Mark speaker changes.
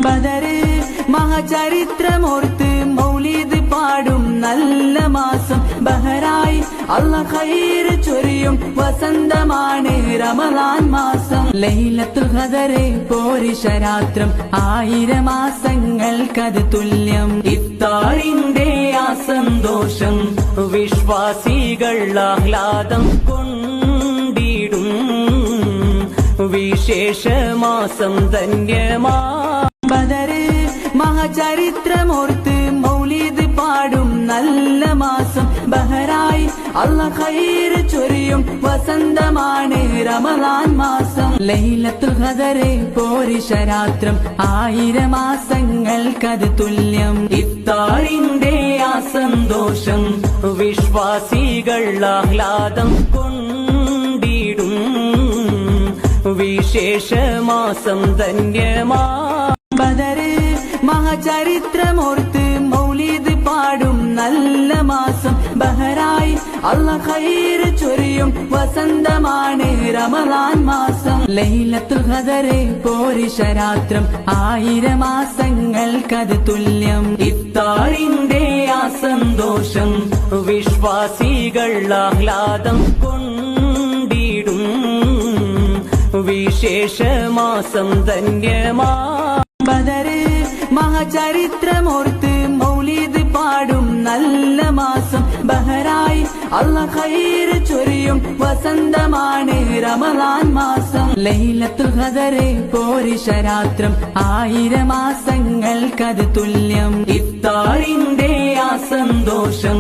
Speaker 1: ബദറ് മഹാചരിത്രമോർത്ത് മൗലിദ് പാടും നല്ല മാസം ബഹറായി അല്ലാഹ് ഖൈർ ചൊരിയും വസന്തമാണ് റമളാൻ മാസം ലൈലത്തുൽ ഖദറ് പോരിശരാത്രം 1000 മാസങ്ങൾക്കത് തുല്യം ഇഫ്താറിന്റെ ആ സന്തോഷം വിശ്വാസികൾ ആഹ്ലാദം കൊണ്ടിടും വിശേഷമാസം ധന്യമാ ബദറ് മഹാചരിത്രമോർത്ത് മൗലിദ് പാടും നല്ല മാസം ബഹറായി അല്ലാഹ് ഖൈർ ചൊരിയും വസന്തമാണ് റമളാൻ മാസം ലൈലത്തുൽ ഖദറ് പോരിശരാത്രം 1000 മാസങ്ങൾക്കത് തുല്യം ഇഫ്താറിന്റെ ആ സന്തോഷം വിശ്വാസികൾ ആഹ്ലാദം കൊണ്ടിടും വിശേഷമാസം ധന്യമാ ബദറ് മഹാചരിത്രമോർത്ത് മൗലിദ് പാടും നല്ല മാസം ബഹറായി അല്ലാഹ് ഖൈർ ചൊരിയും വസന്തമാണ് റമളാൻ മാസം ലൈലത്തുൽ ഖദറ് പോരിശരാത്രം 1000 മാസങ്ങൾക്കത് തുല്യം ഇഫ്താറിന്റെ ആ സന്തോഷം വിശ്വാസികൾ ആഹ്ലാദം കൊണ്ടിടും വിശേഷമാസം ധന്യമാ ബദറ് മഹാചരിത്രമോർത്ത് മൗലിദ് പാടും നല്ല മാസം ബഹറായി അല്ലാഹ് ഖൈർ ചൊരിയും വസന്തമാണ് റമളാൻ മാസം ലൈലത്തുൽ ഖദറ് പോരിശരാത്രം 1000 മാസങ്ങൾക്കത് തുല്യം ഇഫ്താറിന്റെ ആ സന്തോഷം